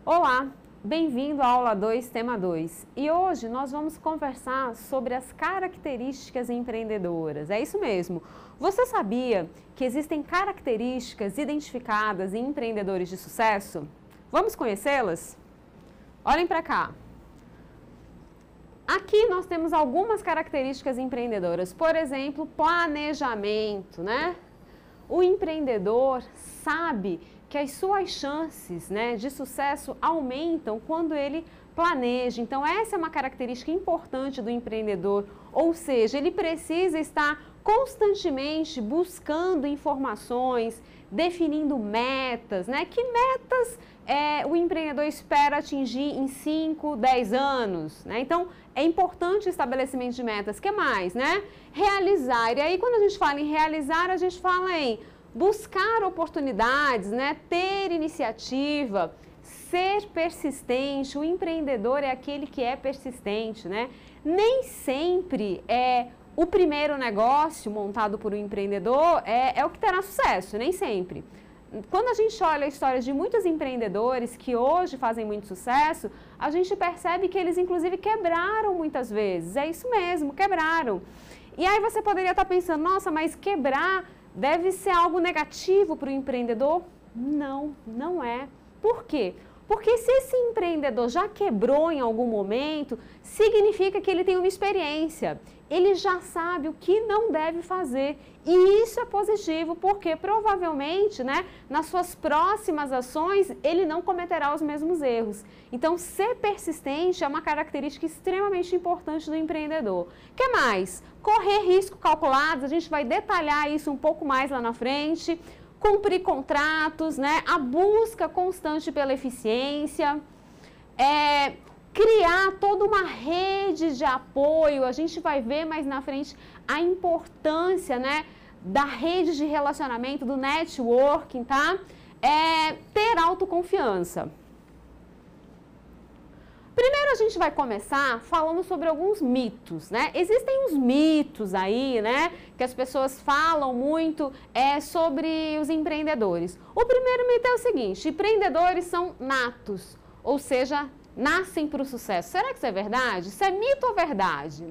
Olá, bem-vindo à aula 2, tema 2. E hoje nós vamos conversar sobre as características empreendedoras. É isso mesmo. Você sabia que existem características identificadas em empreendedores de sucesso? Vamos conhecê-las? Olhem para cá. Aqui nós temos algumas características empreendedoras. Por exemplo, planejamento, né? O empreendedor sabe que as suas chances, de sucesso aumentam quando ele planeja. Então, essa é uma característica importante do empreendedor, ou seja, ele precisa estar constantemente buscando informações, definindo metas, Que metas o empreendedor espera atingir em 5, 10 anos, Então, é importante o estabelecimento de metas. O que mais, Realizar. E aí, quando a gente fala em realizar, a gente fala em buscar oportunidades, ter iniciativa, ser persistente. O empreendedor é aquele que é persistente, Nem sempre o primeiro negócio montado por um empreendedor é o que terá sucesso, nem sempre. Quando a gente olha a história de muitos empreendedores que hoje fazem muito sucesso, a gente percebe que eles inclusive quebraram muitas vezes. É isso mesmo, quebraram. E aí você poderia estar pensando, nossa, mas quebrar deve ser algo negativo para o empreendedor? Não, não é. Por quê? Porque se esse empreendedor já quebrou em algum momento, significa que ele tem uma experiência. Ele já sabe o que não deve fazer. E isso é positivo, porque provavelmente, nas suas próximas ações, ele não cometerá os mesmos erros. Então, ser persistente é uma característica extremamente importante do empreendedor. O que mais? Correr riscos calculados, a gente vai detalhar isso um pouco mais lá na frente. Cumprir contratos, a busca constante pela eficiência, criar toda uma rede de apoio. A gente vai ver mais na frente a importância, da rede de relacionamento, do networking, tá? Ter autoconfiança. Primeiro a gente vai começar falando sobre alguns mitos, Existem uns mitos aí, que as pessoas falam muito sobre os empreendedores. O primeiro mito é o seguinte: empreendedores são natos, ou seja, nascem para o sucesso. Será que isso é verdade? Isso é mito ou verdade,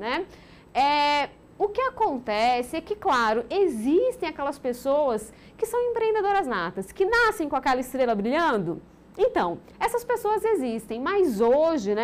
O que acontece é que, claro, existem aquelas pessoas que são empreendedoras natas, que nascem com aquela estrela brilhando. Então, essas pessoas existem, mas hoje,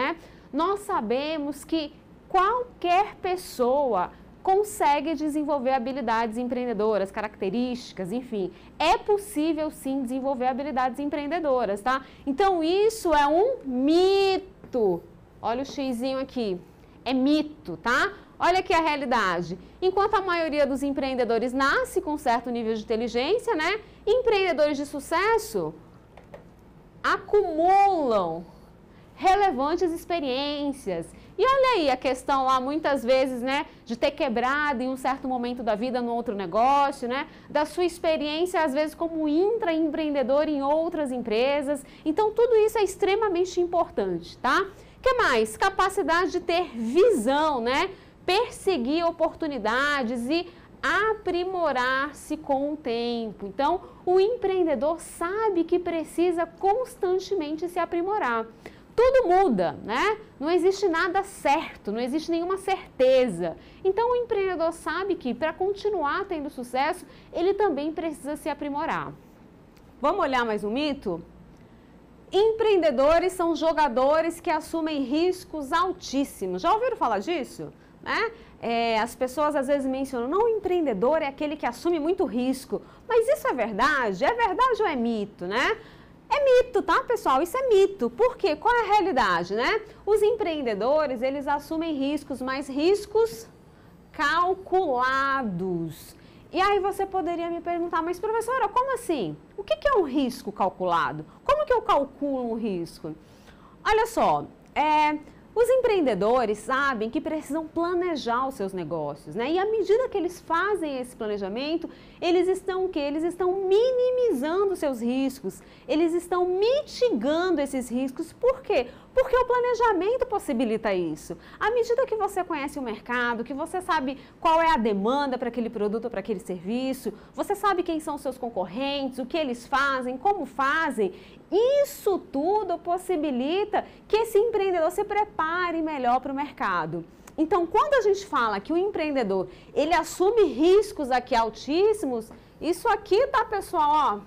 nós sabemos que qualquer pessoa consegue desenvolver habilidades empreendedoras, características, enfim. É possível, sim, desenvolver habilidades empreendedoras, tá? Então, isso é um mito. Olha o xizinho aqui. É mito, tá? Olha aqui a realidade. Enquanto a maioria dos empreendedores nasce com certo nível de inteligência, empreendedores de sucesso acumulam relevantes experiências. E olha aí a questão lá, muitas vezes, de ter quebrado em um certo momento da vida no outro negócio, da sua experiência, às vezes, como intraempreendedor em outras empresas. Então, tudo isso é extremamente importante, tá? O que mais? Capacidade de ter visão, Perseguir oportunidades e aprimorar-se com o tempo. Então, o empreendedor sabe que precisa constantemente se aprimorar. Tudo muda, Não existe nada certo, não existe nenhuma certeza. Então, o empreendedor sabe que para continuar tendo sucesso, ele também precisa se aprimorar. Vamos olhar mais um mito? Empreendedores são jogadores que assumem riscos altíssimos. Já ouviram falar disso? As pessoas às vezes mencionam, não, o empreendedor é aquele que assume muito risco. Mas isso é verdade? É verdade ou é mito, É mito, tá, pessoal? Isso é mito. Por quê? Qual é a realidade, Os empreendedores, eles assumem riscos, mas riscos calculados. E aí você poderia me perguntar, mas professora, como assim? O que é um risco calculado? Como que eu calculo um risco? Olha só, Os empreendedores sabem que precisam planejar os seus negócios, né? E à medida que eles fazem esse planejamento, eles estão o quê? Eles estão minimizando seus riscos, eles estão mitigando esses riscos. Por quê? Porque o planejamento possibilita isso. À medida que você conhece o mercado, que você sabe qual é a demanda para aquele produto ou para aquele serviço, você sabe quem são os seus concorrentes, o que eles fazem, como fazem, isso tudo possibilita que esse empreendedor se prepare melhor para o mercado. Então, quando a gente fala que o empreendedor, ele assume riscos aqui altíssimos, isso aqui, tá, pessoal, ó,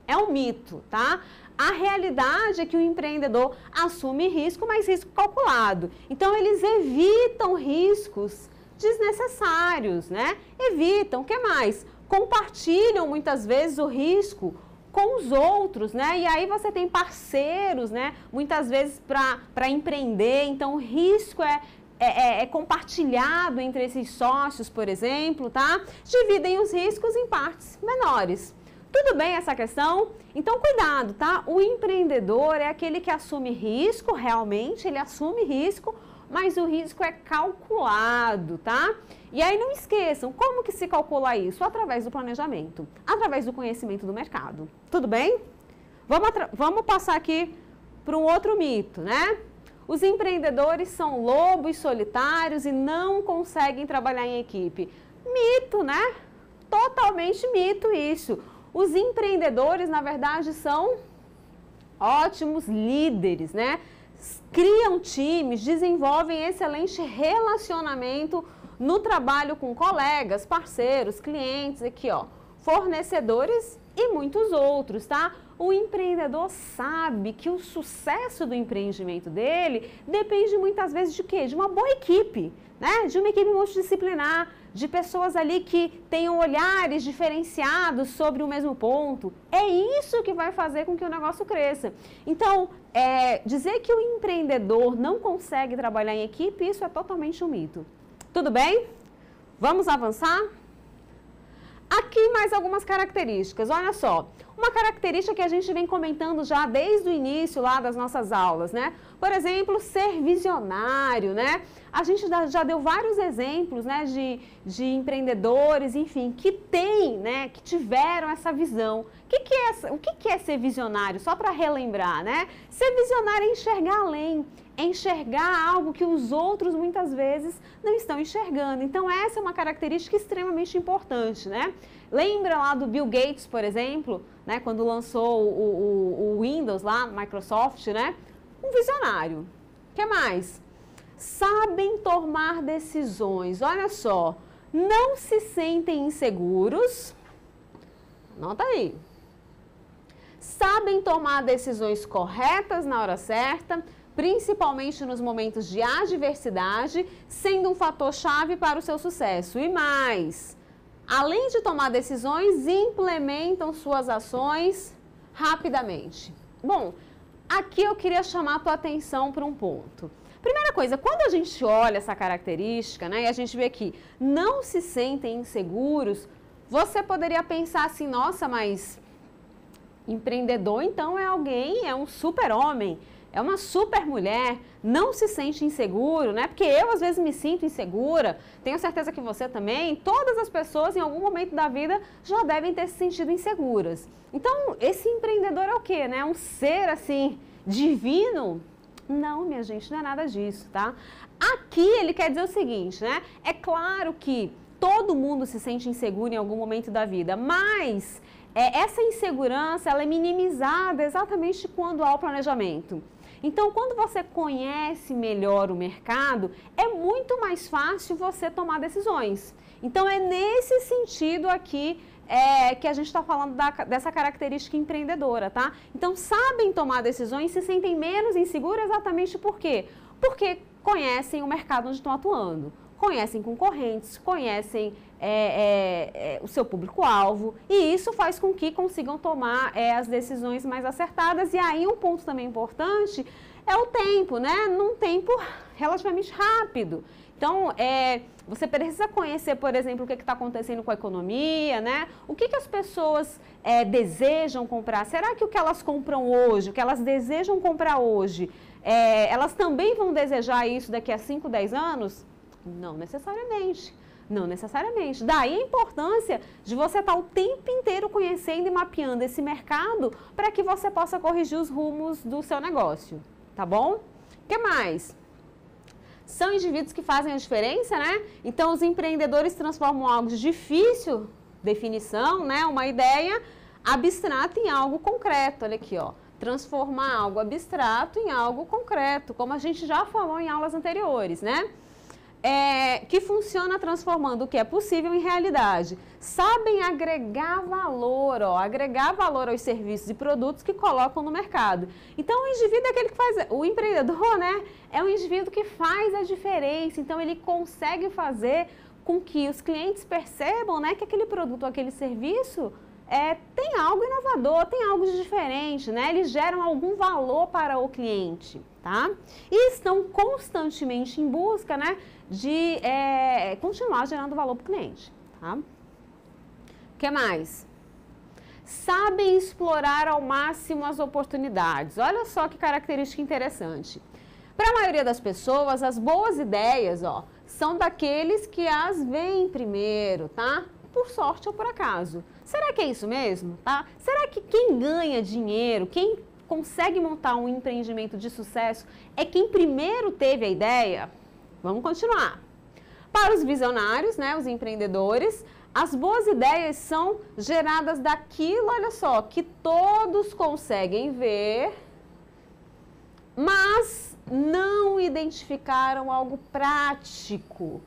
é um mito, tá? A realidade é que o empreendedor assume risco, mas risco calculado. Então, eles evitam riscos desnecessários, né? Evitam, o que mais? Compartilham muitas vezes o risco com os outros, né? E aí você tem parceiros, né? Muitas vezes para empreender, então o risco é compartilhado entre esses sócios, por exemplo, tá? Dividem os riscos em partes menores. Tudo bem essa questão? Então, cuidado, tá? O empreendedor é aquele que assume risco, realmente, ele assume risco, mas o risco é calculado, tá? E aí não esqueçam, como que se calcula isso? Através do planejamento, através do conhecimento do mercado. Tudo bem? Vamos passar aqui para um outro mito, né? Os empreendedores são lobos solitários e não conseguem trabalhar em equipe. Mito, né? Totalmente mito isso. Os empreendedores, na verdade, são ótimos líderes, né? Criam times, desenvolvem excelente relacionamento no trabalho com colegas, parceiros, clientes, aqui ó, fornecedores e muitos outros, tá? O empreendedor sabe que o sucesso do empreendimento dele depende muitas vezes de quê? De uma boa equipe, né? De uma equipe multidisciplinar, de pessoas ali que tenham olhares diferenciados sobre o mesmo ponto. É isso que vai fazer com que o negócio cresça. Então, dizer que o empreendedor não consegue trabalhar em equipe, isso é totalmente um mito. Tudo bem? Vamos avançar? Aqui mais algumas características, olha só. Uma característica que a gente vem comentando já desde o início lá das nossas aulas, né? Por exemplo, ser visionário, né? A gente já deu vários exemplos, né, de empreendedores, enfim, que têm, né, que tiveram essa visão. O que é ser visionário? Só para relembrar, né? Ser visionário é enxergar além, é enxergar algo que os outros muitas vezes não estão enxergando. Então, essa é uma característica extremamente importante, né? Lembra lá do Bill Gates, por exemplo, né, quando lançou o Windows lá, Microsoft, né? Um visionário. O que mais? Sabem tomar decisões. Olha só, não se sentem inseguros. Anota aí. Sabem tomar decisões corretas na hora certa, principalmente nos momentos de adversidade, sendo um fator chave para o seu sucesso. E mais, além de tomar decisões, implementam suas ações rapidamente. Bom, aqui eu queria chamar a tua atenção para um ponto. Primeira coisa, quando a gente olha essa característica, né, e a gente vê que não se sentem inseguros, você poderia pensar assim, nossa, mas empreendedor então é alguém, é um super-homem, é uma super mulher, não se sente inseguro, né? Porque eu às vezes me sinto insegura, tenho certeza que você também, todas as pessoas em algum momento da vida já devem ter se sentido inseguras. Então, esse empreendedor é o quê, né? Um ser assim, divino? Não, minha gente, não é nada disso, tá? Aqui ele quer dizer o seguinte, né? É claro que todo mundo se sente inseguro em algum momento da vida, mas essa insegurança ela é minimizada exatamente quando há o planejamento. Então, quando você conhece melhor o mercado, é muito mais fácil você tomar decisões. Então, é nesse sentido aqui que a gente está falando dessa característica empreendedora, tá? Então, sabem tomar decisões, se sentem menos inseguros exatamente por quê? Porque conhecem o mercado onde estão atuando, conhecem concorrentes, conhecem o seu público-alvo e isso faz com que consigam tomar as decisões mais acertadas. E aí um ponto também importante é o tempo, né? Num tempo relativamente rápido. Então, você precisa conhecer, por exemplo, o que está acontecendo com a economia, né? O que as pessoas desejam comprar? Será que o que elas compram hoje, o que elas desejam comprar hoje, elas também vão desejar isso daqui a 5, 10 anos? Não necessariamente. Não necessariamente. Daí a importância de você estar o tempo inteiro conhecendo e mapeando esse mercado para que você possa corrigir os rumos do seu negócio, tá bom? O que mais? São indivíduos que fazem a diferença, né? Então, os empreendedores transformam algo de difícil definição, né? Uma ideia abstrata em algo concreto. Olha aqui, ó. Transformar algo abstrato em algo concreto, como a gente já falou em aulas anteriores, né? Que funciona transformando o que é possível em realidade. Sabem agregar valor, ó, agregar valor aos serviços e produtos que colocam no mercado. Então, o indivíduo é aquele que faz, o empreendedor, né, é um indivíduo que faz a diferença. Então, ele consegue fazer com que os clientes percebam, né, que aquele produto ou aquele serviço tem algo inovador, tem algo de diferente, né? Eles geram algum valor para o cliente, tá? E estão constantemente em busca, né, de continuar gerando valor para o cliente, tá? O que mais? Sabem explorar ao máximo as oportunidades. Olha só que característica interessante. Para a maioria das pessoas, as boas ideias, ó, são daqueles que as veem primeiro, tá? Por sorte ou por acaso. Será que é isso mesmo, tá? Será que quem ganha dinheiro, quem consegue montar um empreendimento de sucesso é quem primeiro teve a ideia? Vamos continuar. Para os visionários, né, os empreendedores, as boas ideias são geradas daquilo, olha só, que todos conseguem ver, mas não identificaram algo prático,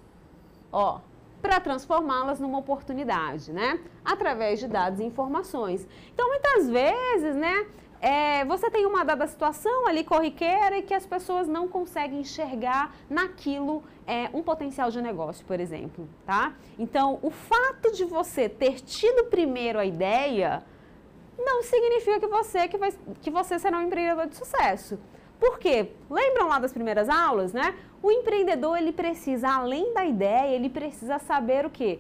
ó, para transformá-las numa oportunidade, né? Através de dados e informações. Então, muitas vezes, né, você tem uma dada situação ali corriqueira e que as pessoas não conseguem enxergar naquilo um potencial de negócio, por exemplo, tá? Então, o fato de você ter tido primeiro a ideia não significa que você será um empreendedor de sucesso. Por quê? Lembram lá das primeiras aulas, né? O empreendedor, ele precisa, além da ideia, ele precisa saber o quê?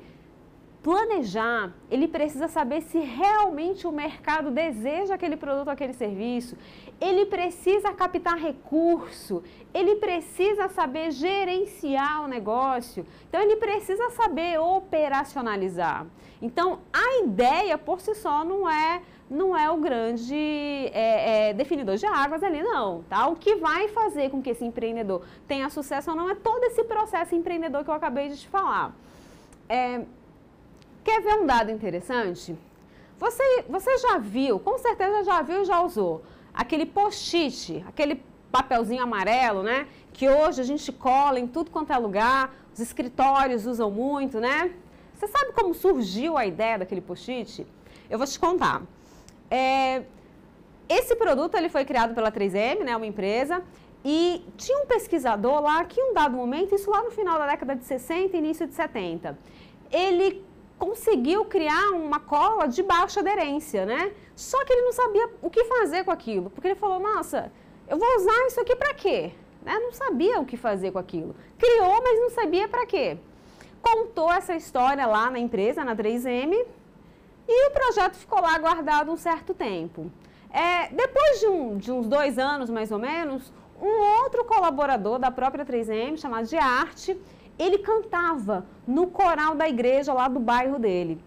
Planejar, ele precisa saber se realmente o mercado deseja aquele produto ou aquele serviço, ele precisa captar recurso, ele precisa saber gerenciar o negócio, então ele precisa saber operacionalizar. Então, a ideia por si só não é o grande definidor de águas ali, não, tá? O que vai fazer com que esse empreendedor tenha sucesso ou não é todo esse processo empreendedor que eu acabei de te falar. Quer ver um dado interessante? Você já viu, com certeza já viu e já usou, aquele post-it, aquele papelzinho amarelo, né? Que hoje a gente cola em tudo quanto é lugar, os escritórios usam muito, né? Você sabe como surgiu a ideia daquele post-it? Eu vou te contar. Esse produto ele foi criado pela 3M, né, uma empresa, e tinha um pesquisador lá que em um dado momento, isso lá no final da década de 60 e início de 70, ele conseguiu criar uma cola de baixa aderência, né? Só que ele não sabia o que fazer com aquilo, porque ele falou, nossa, eu vou usar isso aqui para quê? Né? Não sabia o que fazer com aquilo. Criou, mas não sabia para quê. Contou essa história lá na empresa, na 3M, e o projeto ficou lá guardado um certo tempo. Depois de uns 2 anos, mais ou menos, um outro colaborador da própria 3M, chamado de Arte, ele cantava no coral da igreja lá do bairro dele.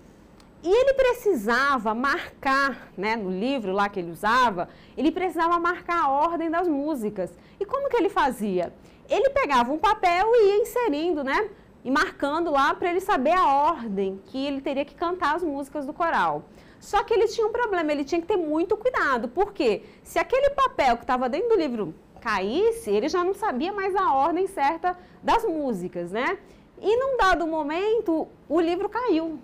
E ele precisava marcar, né, no livro lá que ele usava, ele precisava marcar a ordem das músicas. E como que ele fazia? Ele pegava um papel e ia inserindo, né, e marcando lá para ele saber a ordem que ele teria que cantar as músicas do coral. Só que ele tinha um problema, ele tinha que ter muito cuidado, porque se aquele papel que estava dentro do livro caísse, ele já não sabia mais a ordem certa das músicas, né? E num dado momento, o livro caiu.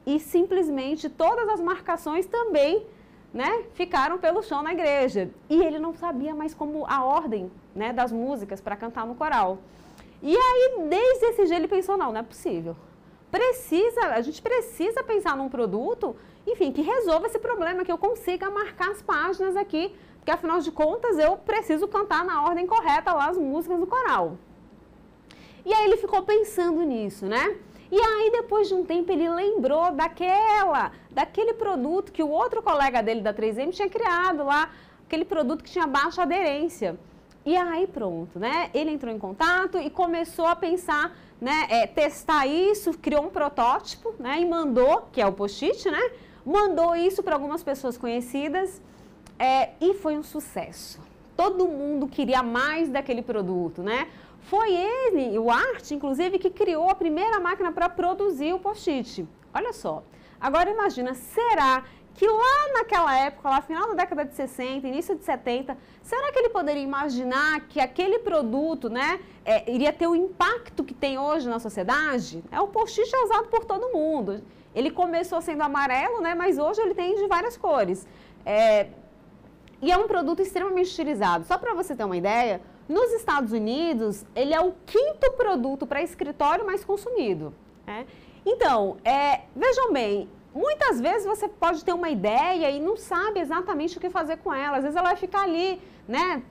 E simplesmente todas as marcações também, né, ficaram pelo chão na igreja. E ele não sabia mais como a ordem, né, das músicas para cantar no coral. E aí, desde esse dia, ele pensou, não é possível. A gente precisa pensar num produto, enfim, que resolva esse problema, que eu consiga marcar as páginas aqui, porque afinal de contas eu preciso cantar na ordem correta lá as músicas do coral. E aí ele ficou pensando nisso, né? E aí depois de um tempo ele lembrou daquele produto que o outro colega dele da 3M tinha criado lá, aquele produto que tinha baixa aderência. E aí pronto, né? Ele entrou em contato e começou a pensar, né, testar isso, criou um protótipo, né, e mandou, que é o post-it, né? Mandou isso para algumas pessoas conhecidas e foi um sucesso. Todo mundo queria mais daquele produto, né? Foi ele, o Art, inclusive, que criou a primeira máquina para produzir o post-it. Olha só. Agora imagina, será que lá naquela época, lá final da década de 60, início de 70, será que ele poderia imaginar que aquele produto, né, iria ter o impacto que tem hoje na sociedade? O post-it é usado por todo mundo. Ele começou sendo amarelo, né, mas hoje ele tem de várias cores. E é um produto extremamente utilizado. Só para você ter uma ideia, nos Estados Unidos, ele é o 5º produto para escritório mais consumido. Né? Então, vejam bem, muitas vezes você pode ter uma ideia e não sabe exatamente o que fazer com ela. Às vezes ela vai ficar ali, né,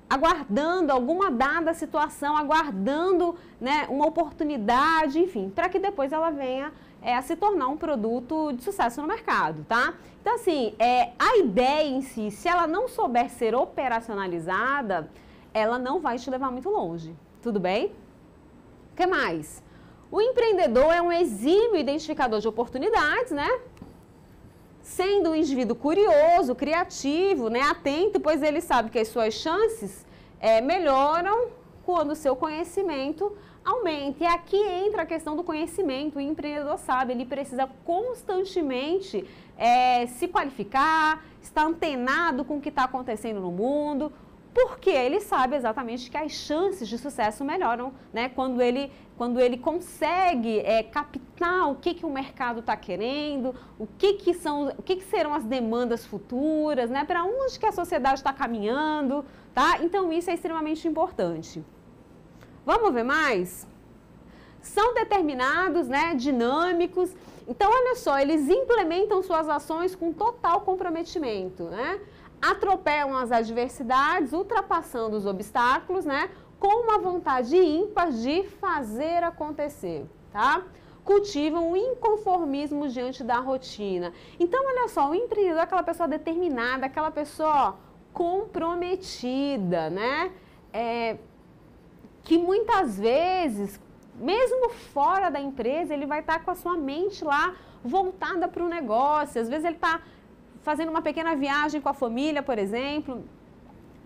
aguardando alguma dada situação, aguardando, né, uma oportunidade, enfim, para que depois ela venha a se tornar um produto de sucesso no mercado, tá? Então, assim, a ideia em si, se ela não souber ser operacionalizada, ela não vai te levar muito longe, tudo bem? O que mais? O empreendedor é um exímio identificador de oportunidades, né? Sendo um indivíduo curioso, criativo, né? Atento, pois ele sabe que as suas chances melhoram quando o seu conhecimento aumenta. E aqui entra a questão do conhecimento. O empreendedor sabe, ele precisa constantemente se qualificar, estar antenado com o que está acontecendo no mundo, porque ele sabe exatamente que as chances de sucesso melhoram, né? Quando ele consegue captar o que o mercado está querendo, o que serão as demandas futuras, né? Para onde que a sociedade está caminhando, tá? Então isso é extremamente importante. Vamos ver mais? São determinados, né? Dinâmicos. Então, olha só, eles implementam suas ações com total comprometimento, né? Atropelam as adversidades, ultrapassando os obstáculos, né? Com uma vontade ímpar de fazer acontecer, tá? Cultivam o inconformismo diante da rotina. Então, olha só, o empreendedor é aquela pessoa determinada, aquela pessoa comprometida, né? Que muitas vezes, mesmo fora da empresa, ele vai estar com a sua mente lá voltada para o negócio. Às vezes ele está fazendo uma pequena viagem com a família, por exemplo,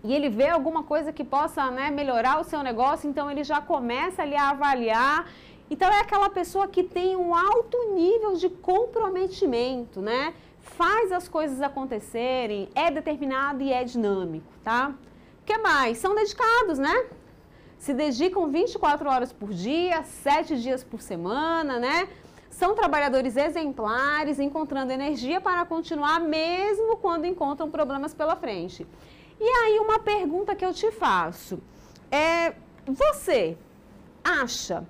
e ele vê alguma coisa que possa, né, melhorar o seu negócio, então ele já começa ali a avaliar. Então é aquela pessoa que tem um alto nível de comprometimento, né? Faz as coisas acontecerem, é determinado e é dinâmico, tá? O que mais? São dedicados, né? Se dedicam 24 horas por dia, 7 dias por semana, né? São trabalhadores exemplares, encontrando energia para continuar mesmo quando encontram problemas pela frente. E aí uma pergunta que eu te faço, você acha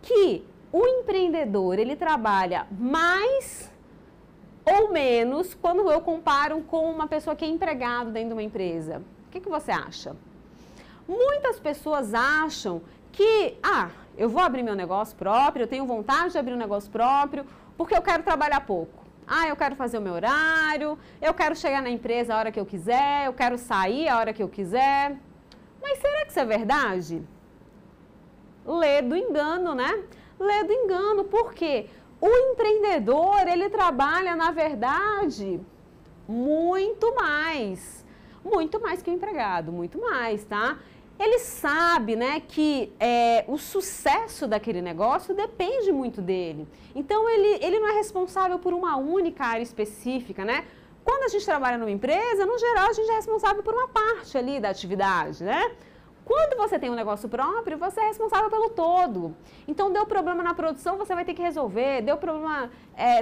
que o empreendedor, ele trabalha mais ou menos quando eu comparo com uma pessoa que é empregado dentro de uma empresa? O que você acha? Muitas pessoas acham que, eu vou abrir meu negócio próprio, eu tenho vontade de abrir um negócio próprio, porque eu quero trabalhar pouco. Eu quero fazer o meu horário, eu quero chegar na empresa a hora que eu quiser, eu quero sair a hora que eu quiser. Mas será que isso é verdade? Lê do engano, né? Lê do engano, porque o empreendedor, ele trabalha, na verdade, muito mais que o empregado, muito mais, tá? Ele sabe, né, que o sucesso daquele negócio depende muito dele. Então, ele não é responsável por uma única área específica, né? Quando a gente trabalha numa empresa, no geral, a gente é responsável por uma parte ali da atividade, né? Quando você tem um negócio próprio, você é responsável pelo todo. Então, deu problema na produção, você vai ter que resolver. Deu problema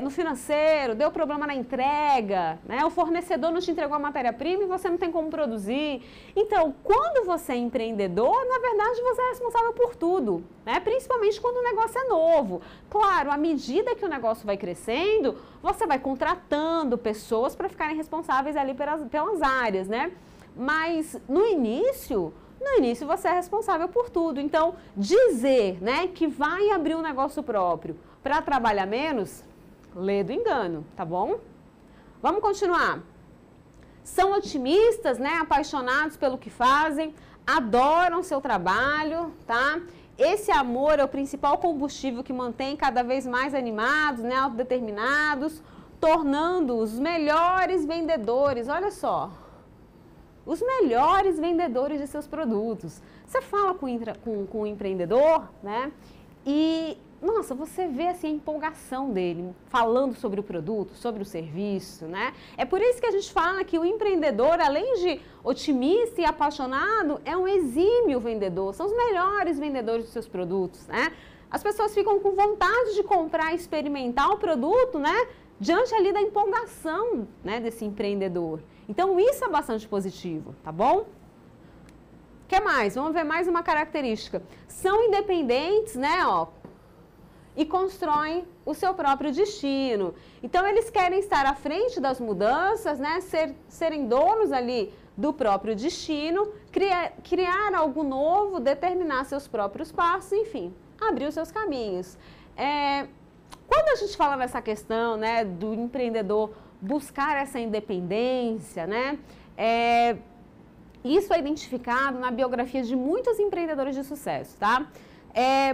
no financeiro, deu problema na entrega, né? O fornecedor não te entregou a matéria-prima e você não tem como produzir. Então, quando você é empreendedor, na verdade, você é responsável por tudo, né? Principalmente quando o negócio é novo. Claro, à medida que o negócio vai crescendo, você vai contratando pessoas para ficarem responsáveis ali pelas áreas, né? Mas, no início você é responsável por tudo. Então, dizer, né, que vai abrir um negócio próprio para trabalhar menos, lê do engano, tá bom? Vamos continuar. São otimistas, né, apaixonados pelo que fazem, adoram seu trabalho, tá? Esse amor é o principal combustível que mantém cada vez mais animados, né, autodeterminados, tornando-os melhores vendedores. Olha só, os melhores vendedores de seus produtos. Você fala com o empreendedor, né? E, nossa, você vê assim a empolgação dele, falando sobre o produto, sobre o serviço, né? É por isso que a gente fala que o empreendedor, além de otimista e apaixonado, é um exímio vendedor, são os melhores vendedores dos seus produtos, né? As pessoas ficam com vontade de comprar e experimentar o produto, né? Diante ali da empolgação, né, desse empreendedor. Então, isso é bastante positivo, tá bom? O que mais? Vamos ver mais uma característica. São independentes, né, ó, e constroem o seu próprio destino. Então, eles querem estar à frente das mudanças, né, serem donos ali do próprio destino, criar algo novo, determinar seus próprios passos, enfim, abrir os seus caminhos. Quando a gente fala nessa questão, né, do empreendedor buscar essa independência, né, isso é identificado na biografia de muitos empreendedores de sucesso, tá?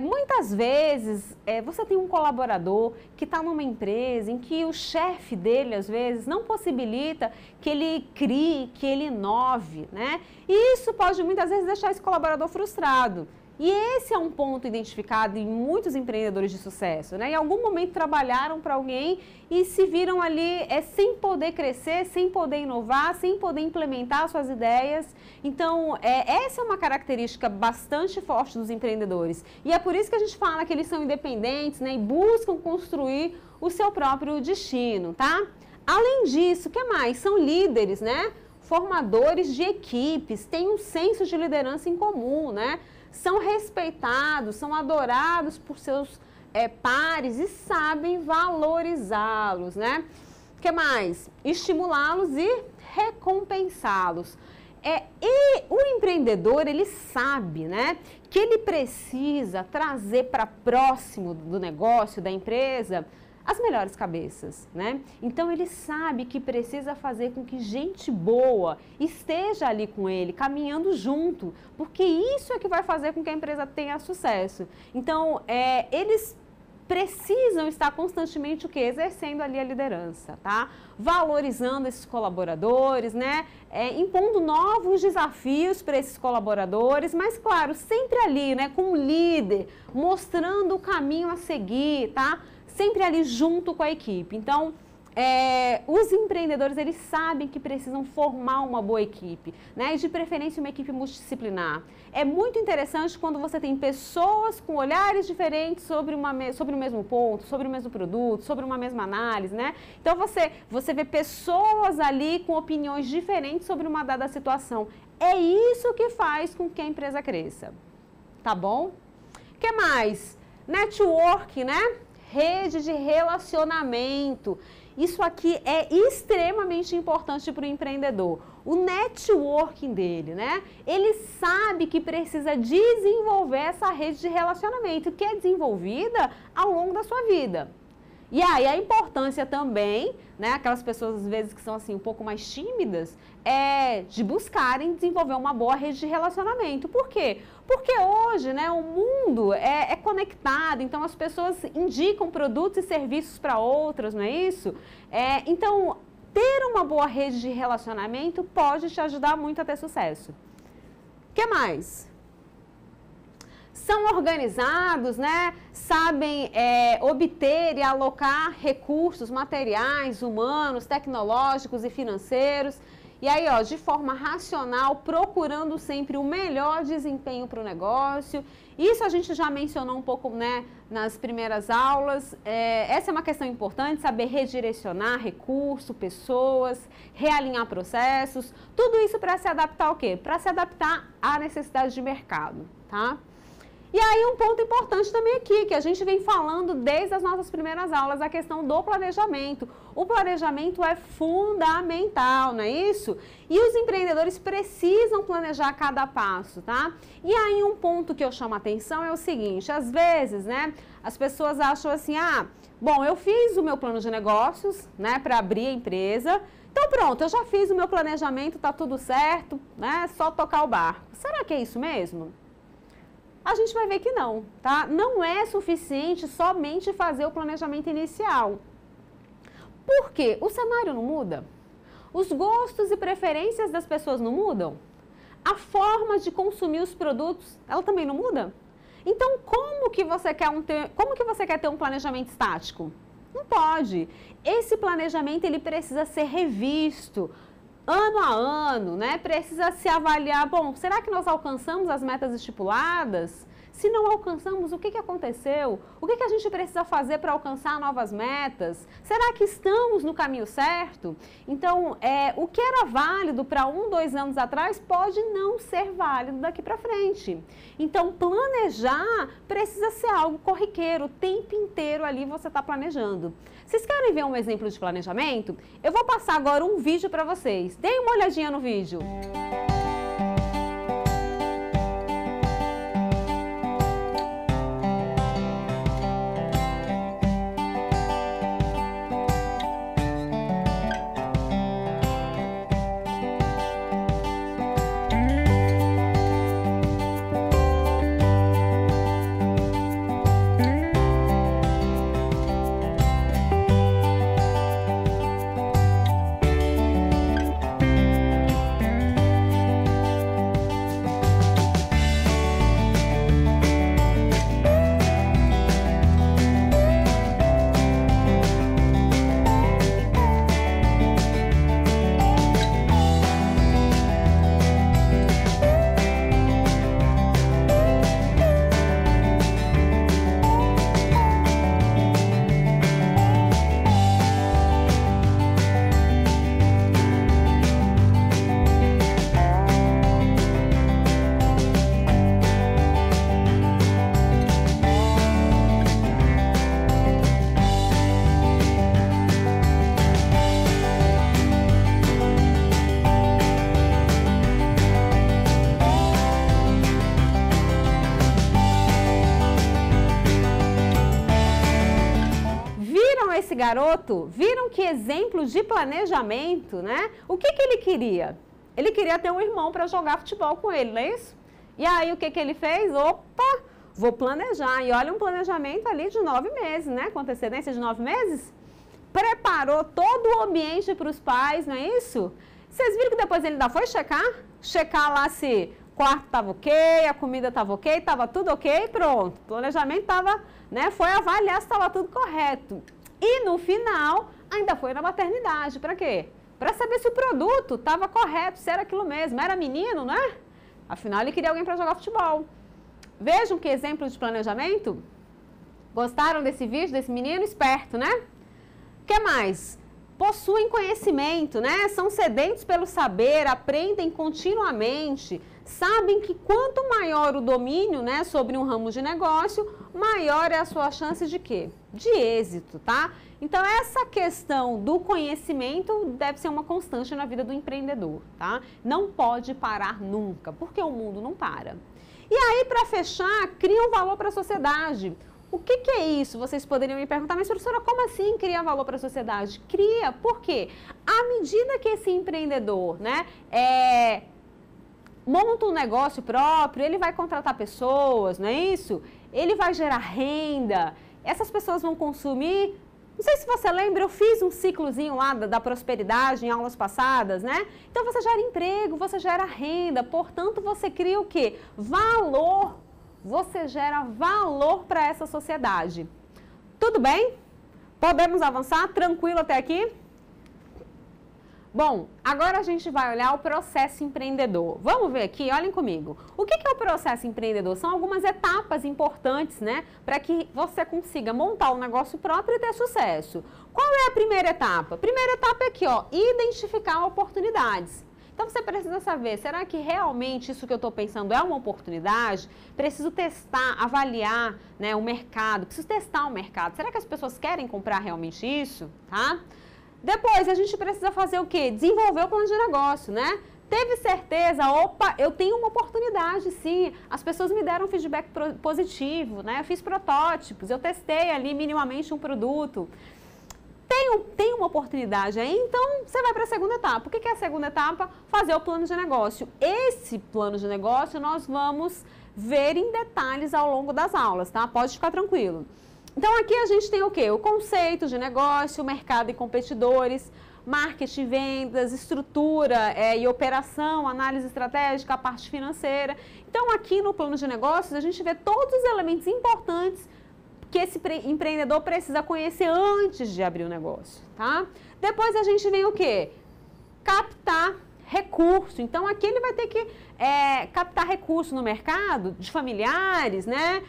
Muitas vezes, você tem um colaborador que está numa empresa em que o chefe dele, às vezes, não possibilita que ele crie, que ele inove, né? E isso pode, muitas vezes, deixar esse colaborador frustrado. E esse é um ponto identificado em muitos empreendedores de sucesso, né? Em algum momento trabalharam para alguém e se viram ali sem poder crescer, sem poder inovar, sem poder implementar suas ideias. Então, essa é uma característica bastante forte dos empreendedores. E é por isso que a gente fala que eles são independentes, né? E buscam construir o seu próprio destino, tá? Além disso, o que mais? São líderes, né? Formadores de equipes, têm um senso de liderança em comum, né? São respeitados, são adorados por seus pares e sabem valorizá-los, né? O que mais? Estimulá-los e recompensá-los. E o empreendedor, ele sabe, né, que ele precisa trazer para próximo do negócio, da empresa, as melhores cabeças, né? Então, ele sabe que precisa fazer com que gente boa esteja ali com ele, caminhando junto, porque isso é que vai fazer com que a empresa tenha sucesso. Então, eles precisam estar constantemente o quê? Exercendo ali a liderança, tá? Valorizando esses colaboradores, né? Impondo novos desafios para esses colaboradores, mas claro, sempre ali, né, com o líder, mostrando o caminho a seguir, tá? Sempre ali junto com a equipe. Então, os empreendedores, eles sabem que precisam formar uma boa equipe, né? E de preferência uma equipe multidisciplinar. É muito interessante quando você tem pessoas com olhares diferentes sobre o mesmo ponto, sobre o mesmo produto, sobre uma mesma análise, né? Então, você vê pessoas ali com opiniões diferentes sobre uma dada situação. É isso que faz com que a empresa cresça, tá bom? O que mais? Network, né? Rede de relacionamento. Isso aqui é extremamente importante para o empreendedor. O networking dele, né? Ele sabe que precisa desenvolver essa rede de relacionamento, que é desenvolvida ao longo da sua vida. E aí a importância também, né, aquelas pessoas às vezes que são assim um pouco mais tímidas, de buscarem desenvolver uma boa rede de relacionamento. Por quê? Porque hoje, né, o mundo é conectado, então as pessoas indicam produtos e serviços para outras, não é isso? Então, ter uma boa rede de relacionamento pode te ajudar muito a ter sucesso. O que mais? São organizados, né? Sabem obter e alocar recursos materiais, humanos, tecnológicos e financeiros. E aí, ó, de forma racional, procurando sempre o melhor desempenho para o negócio. Isso a gente já mencionou um pouco, né, nas primeiras aulas. Essa é uma questão importante, saber redirecionar recurso, pessoas, realinhar processos. Tudo isso para se adaptar ao quê? Para se adaptar à necessidade de mercado, tá? E aí um ponto importante também aqui, que a gente vem falando desde as nossas primeiras aulas, a questão do planejamento. O planejamento é fundamental, não é isso? E os empreendedores precisam planejar cada passo, tá? E aí um ponto que eu chamo a atenção é o seguinte, às vezes, né, as pessoas acham assim, bom, eu fiz o meu plano de negócios, né, para abrir a empresa, Então pronto, eu já fiz o meu planejamento, tá tudo certo, né? Só tocar o barco. Será que é isso mesmo? A gente vai ver que não, tá? Não é suficiente somente fazer o planejamento inicial. Por quê? O cenário não muda? Os gostos e preferências das pessoas não mudam? A forma de consumir os produtos, ela também não muda? Então, como que você quer ter um planejamento estático? Não pode. Esse planejamento, ele precisa ser revisto ano a ano, né? Precisa se avaliar, bom, será que nós alcançamos as metas estipuladas? Se não alcançamos, o que aconteceu? O que a gente precisa fazer para alcançar novas metas? Será que estamos no caminho certo? Então, o que era válido para 1, 2 anos atrás pode não ser válido daqui para frente. Então, planejar precisa ser algo corriqueiro, o tempo inteiro ali você está planejando. Vocês querem ver um exemplo de planejamento? Eu vou passar agora um vídeo para vocês. Deem uma olhadinha no vídeo. Esse garoto, viram que exemplo de planejamento, né? O que ele queria? Ele queria ter um irmão para jogar futebol com ele, não é isso? E aí o que ele fez? Opa, vou planejar. E olha, um planejamento ali de 9 meses, né? Com antecedência de 9 meses. Preparou todo o ambiente para os pais, não é isso? Vocês viram que depois ele ainda foi checar lá se o quarto estava ok, a comida estava ok, estava tudo ok, pronto. O planejamento estava, né? Foi avaliar se estava tudo correto. E no final, ainda foi na maternidade. Para quê? Para saber se o produto estava correto, se era aquilo mesmo. Era menino, né? Afinal, ele queria alguém para jogar futebol. Vejam que exemplo de planejamento. Gostaram desse vídeo, desse menino esperto, né? O que mais? Possuem conhecimento, né? São sedentos pelo saber, aprendem continuamente. Sabem que quanto maior o domínio, né, sobre um ramo de negócio, maior é a sua chance de quê? De êxito, tá? Então, essa questão do conhecimento deve ser uma constante na vida do empreendedor, tá? Não pode parar nunca, porque o mundo não para. E aí, para fechar, cria um valor para a sociedade. O que é isso? Vocês poderiam me perguntar, mas professora, como assim cria valor para a sociedade? Cria, por quê? À medida que esse empreendedor, né, monta um negócio próprio, ele vai contratar pessoas, não é isso? Ele vai gerar renda, essas pessoas vão consumir. Não sei se você lembra, eu fiz um ciclozinho lá da prosperidade em aulas passadas, né? Então você gera emprego, você gera renda, portanto você cria o quê? Valor, você gera valor para essa sociedade. Tudo bem? Podemos avançar? Tranquilo até aqui? Bom, agora a gente vai olhar o processo empreendedor. Vamos ver aqui, olhem comigo. O que é o processo empreendedor? São algumas etapas importantes, né? Para que você consiga montar um negócio próprio e ter sucesso. Qual é a primeira etapa? A primeira etapa é aqui, ó, identificar oportunidades. Então você precisa saber, será que realmente isso que eu estou pensando é uma oportunidade? Preciso testar, avaliar, né, o mercado, preciso testar o mercado. Será que as pessoas querem comprar realmente isso? Tá? Depois, a gente precisa fazer o quê? Desenvolver o plano de negócio, né? Teve certeza, opa, eu tenho uma oportunidade, sim. As pessoas me deram feedback positivo, né? Eu fiz protótipos, eu testei ali minimamente um produto. tem uma oportunidade aí, então você vai para a segunda etapa. O que é a segunda etapa? Fazer o plano de negócio. Esse plano de negócio nós vamos ver em detalhes ao longo das aulas, tá? Pode ficar tranquilo. Então aqui a gente tem o quê? O conceito de negócio, mercado e competidores, marketing, vendas, estrutura e operação, análise estratégica, a parte financeira. Então aqui no plano de negócios a gente vê todos os elementos importantes que esse empreendedor precisa conhecer antes de abrir o negócio, tá? Depois a gente vem o quê? Captar recurso. Então aqui ele vai ter que captar recurso no mercado de familiares, né?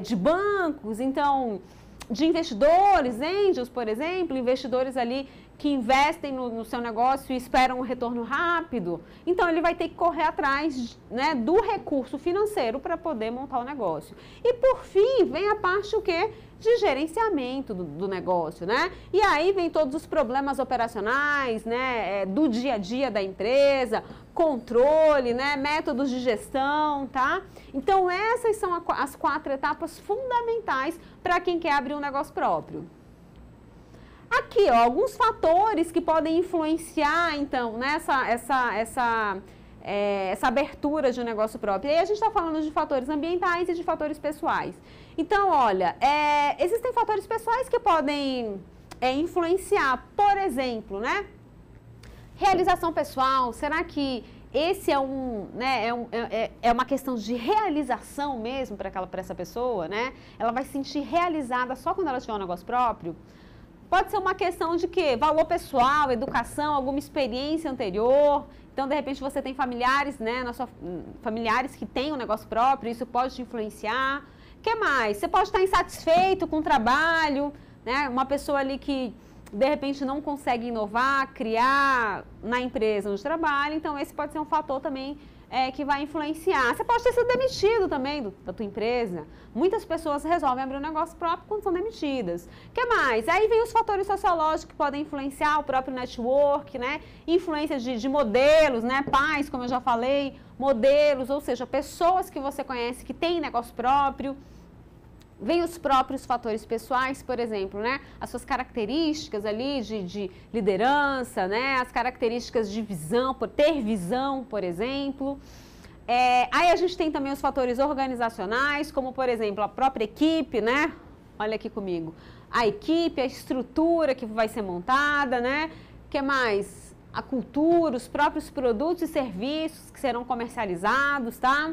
De bancos, então de investidores, angels, por exemplo, investidores ali que investem no seu negócio e esperam um retorno rápido. Então, ele vai ter que correr atrás, né, do recurso financeiro para poder montar o negócio. E, por fim, vem a parte o quê? De gerenciamento do negócio, né? E aí vem todos os problemas operacionais, né, do dia a dia da empresa, controle, né, métodos de gestão, tá? Então, essas são as 4 etapas fundamentais para quem quer abrir um negócio próprio. Aqui, ó, alguns fatores que podem influenciar, então, nessa essa abertura de um negócio próprio. E aí a gente está falando de fatores ambientais e de fatores pessoais. Então, olha, existem fatores pessoais que podem influenciar, por exemplo, né? Realização pessoal, será que esse é uma questão de realização mesmo para essa pessoa, né? Ela vai se sentir realizada só quando ela tiver um negócio próprio? Pode ser uma questão de quê? Valor pessoal, educação, alguma experiência anterior. Então, de repente, você tem familiares, né? Familiares que têm um negócio próprio, isso pode te influenciar. O que mais? Você pode estar insatisfeito com o trabalho, né? Uma pessoa ali que, de repente, não consegue inovar, criar na empresa onde trabalha. Então, esse pode ser um fator também que vai influenciar. Você pode ter sido demitido também da tua empresa. Muitas pessoas resolvem abrir um negócio próprio quando são demitidas. O que mais? Aí vem os fatores sociológicos que podem influenciar o próprio network, né? Influência de modelos, né? Pais, como eu já falei, modelos, ou seja, pessoas que você conhece que têm negócio próprio. Vem os próprios fatores pessoais, por exemplo, né? As suas características ali de liderança, né? As características de visão, ter visão, por exemplo. Aí a gente tem também os fatores organizacionais, como, por exemplo, a própria equipe, né? Olha aqui comigo. A equipe, a estrutura que vai ser montada, né? O que mais? A cultura, os próprios produtos e serviços que serão comercializados, tá?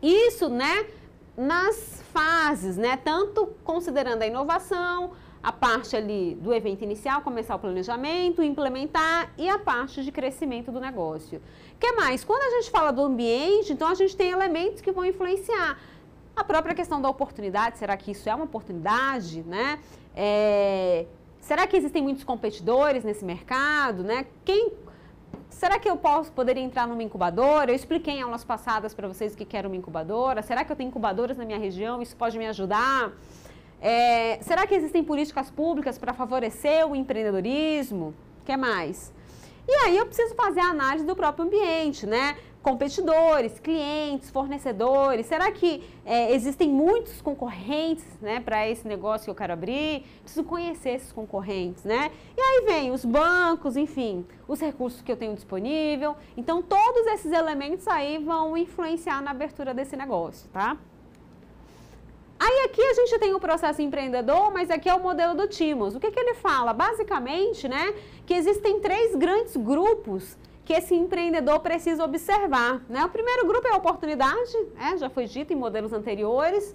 Isso, né? Nas fases, né? Tanto considerando a inovação, a parte ali do evento inicial, começar o planejamento, implementar e a parte de crescimento do negócio. O que mais? Quando a gente fala do ambiente, então a gente tem elementos que vão influenciar. A própria questão da oportunidade, será que isso é uma oportunidade, né? Será que existem muitos competidores nesse mercado, né? Será que eu poderia entrar numa incubadora? Eu expliquei em aulas passadas para vocês o que era uma incubadora. Será que eu tenho incubadoras na minha região? Isso pode me ajudar? Será que existem políticas públicas para favorecer o empreendedorismo? O que mais? E aí eu preciso fazer a análise do próprio ambiente, né? Competidores, clientes, fornecedores. Será que existem muitos concorrentes, né, para esse negócio que eu quero abrir? Preciso conhecer esses concorrentes, né? E aí vem os bancos, enfim, os recursos que eu tenho disponível. Então, todos esses elementos aí vão influenciar na abertura desse negócio, tá? Aí aqui a gente tem o processo empreendedor, mas aqui é o modelo do Timos. O que ele fala? Basicamente, né, que existem 3 grandes grupos que esse empreendedor precisa observar, né? O primeiro grupo é a oportunidade, já foi dito em modelos anteriores.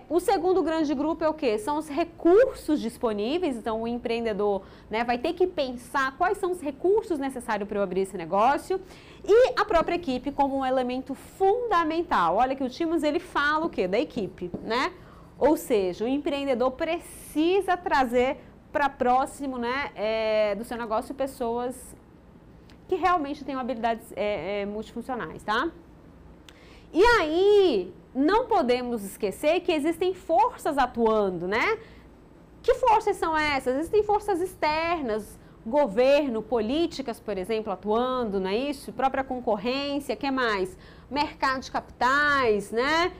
O segundo grande grupo é o quê? São os recursos disponíveis, então o empreendedor, né, vai ter que pensar quais são os recursos necessários para eu abrir esse negócio. E a própria equipe como um elemento fundamental. Olha que o Timos, ele fala o quê? Da equipe, né? Ou seja, o empreendedor precisa trazer para próximo, né, do seu negócio pessoas que realmente tenham habilidades multifuncionais, tá? E aí, não podemos esquecer que existem forças atuando, né? Que forças são essas? Existem forças externas, governo, políticas, por exemplo, atuando, não é isso? Própria concorrência, o que mais? Mercado de capitais, né?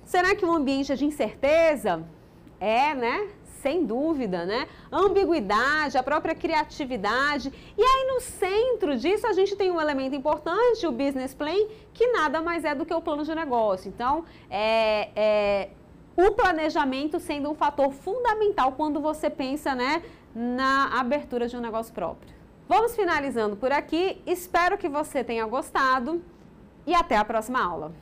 Será que um ambiente de incerteza? Né? sem dúvida, né? Ambiguidade, a própria criatividade. E aí no centro disso a gente tem um elemento importante, o business plan, que nada mais é do que o plano de negócio. Então, o planejamento sendo um fator fundamental quando você pensa, né, na abertura de um negócio próprio. Vamos finalizando por aqui. Espero que você tenha gostado e até a próxima aula.